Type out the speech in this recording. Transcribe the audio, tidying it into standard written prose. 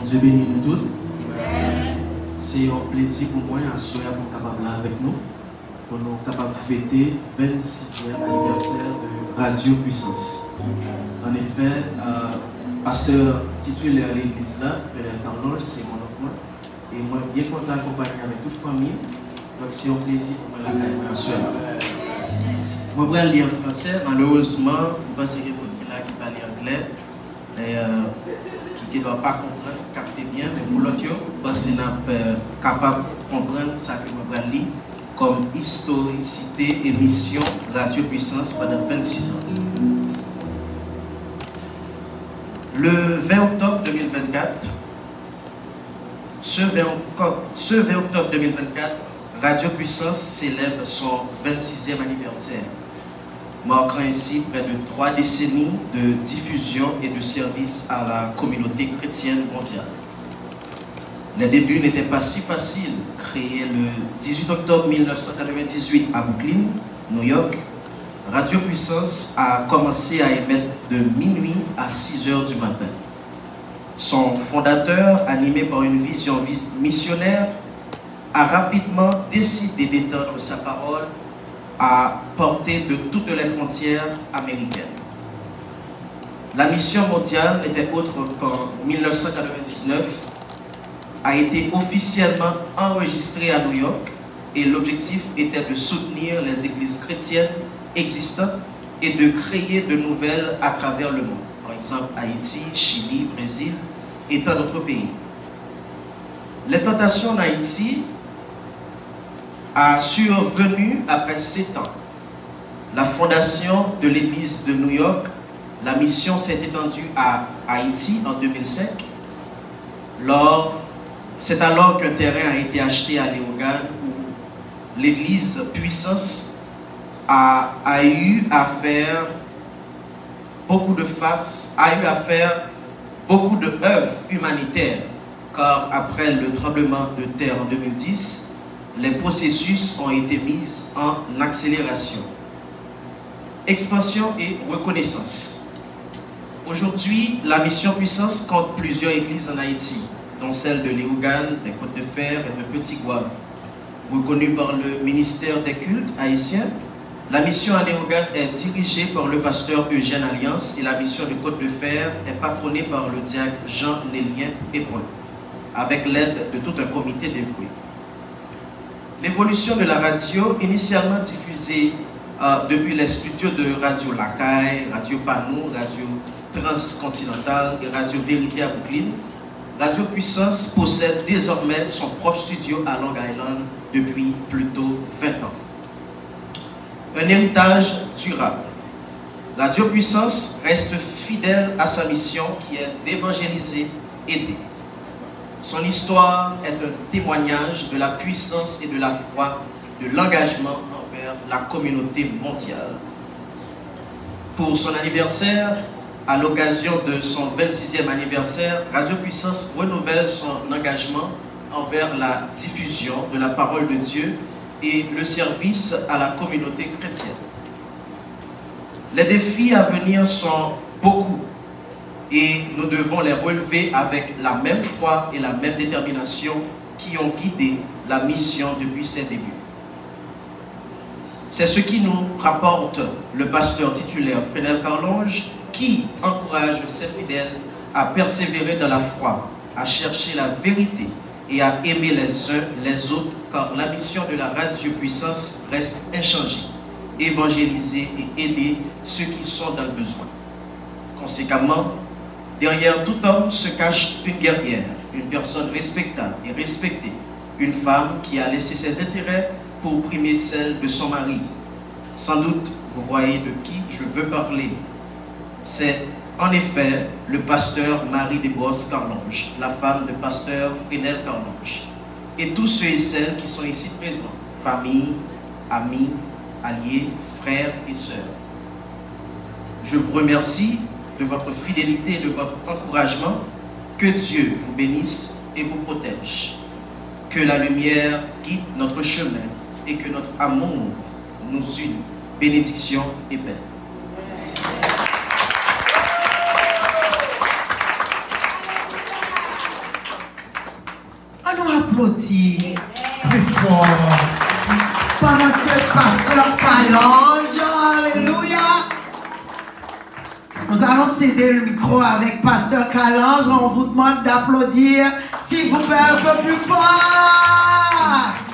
Dieu bénit nous toutes. C'est un plaisir pour moi à soir pour capable là avec nous, pour nous capables de fêter le 26e anniversaire de Radio Puissance. En effet, pasteur titulaire de l'église là, Frère Carlos, c'est mon oncle. Et moi, bien content d'accompagner avec toute la famille. Donc c'est un plaisir pour moi la soir. Moi, je vais lire en français. Malheureusement, je pense que vous là qui parle anglais. Qui ne doit pas comprendre, capter bien, mais pour l'autre, parce que nous sommes capables de comprendre ce que nous allons lire comme historicité et mission Radio Puissance pendant 26 ans. Le 20 octobre 2024, ce 20 octobre 2024, Radio Puissance célèbre son 26e anniversaire, marquant ainsi près de 3 décennies de diffusion et de service à la communauté chrétienne mondiale. Les débuts n'étaient pas si faciles. Créé le 18 octobre 1998 à Brooklyn, New York, Radio Puissance a commencé à émettre de minuit à 6 heures du matin. Son fondateur, animé par une vision missionnaire, a rapidement décidé d'étendre sa parole à portée de toutes les frontières américaines. La mission mondiale n'était autre qu'en 1999 a été officiellement enregistrée à New York et l'objectif était de soutenir les églises chrétiennes existantes et de créer de nouvelles à travers le monde. Par exemple, Haïti, Chili, Brésil et tant d'autres pays. L'implantation en Haïti a survenu après 7 ans. La fondation de l'église de New York, la mission s'est étendue à Haïti en 2005. C'est alors qu'un terrain a été acheté à Léogane où l'église Puissance a eu à faire beaucoup d'œuvres humanitaires, car après le tremblement de terre en 2010, les processus ont été mis en accélération. Expansion et reconnaissance. Aujourd'hui, la mission Puissance compte plusieurs églises en Haïti, dont celle de Léogane, des Côtes-de-Fer et de Petit-Gouave. Reconnue par le ministère des cultes haïtien, la mission à Léogane est dirigée par le pasteur Eugène Alliance et la mission de Côte-de-Fer est patronnée par le diacre Jean-Nélien Hébron, avec l'aide de tout un comité dévoué. L'évolution de la radio, initialement diffusée depuis les studios de Radio Lacaille, Radio Panou, Radio Transcontinentale et Radio Vérité à Brooklyn, Radio Puissance possède désormais son propre studio à Long Island depuis plutôt 20 ans. Un héritage durable. Radio Puissance reste fidèle à sa mission qui est d'évangéliser, aider. Son histoire est un témoignage de la puissance et de la foi, de l'engagement envers la communauté mondiale. Pour son anniversaire, à l'occasion de son 26e anniversaire, Radio Puissance renouvelle son engagement envers la diffusion de la parole de Dieu et le service à la communauté chrétienne. Les défis à venir sont beaucoup et nous devons les relever avec la même foi et la même détermination qui ont guidé la mission depuis ses débuts. C'est ce qui nous rapporte le pasteur titulaire Frère Carlos, qui encourage ses fidèles à persévérer dans la foi, à chercher la vérité et à aimer les uns les autres, car la mission de la Radio Puissance reste inchangée, évangéliser et aider ceux qui sont dans le besoin. Conséquemment, derrière tout homme se cache une guerrière, une personne respectable et respectée, une femme qui a laissé ses intérêts pour primer celle de son mari. Sans doute, vous voyez de qui je veux parler. C'est en effet le pasteur Marie Desbrosses Carlange, la femme de pasteur Frénel Carlange, et tous ceux et celles qui sont ici présents, famille, amis, alliés, frères et sœurs. Je vous remercie de votre fidélité et de votre encouragement. Que Dieu vous bénisse et vous protège. Que la lumière guide notre chemin et que notre amour nous unit. Bénédiction et paix. Merci. céder le micro avec Pasteur Calange. On vous demande d'applaudir, s'il vous plaît, un peu plus fort.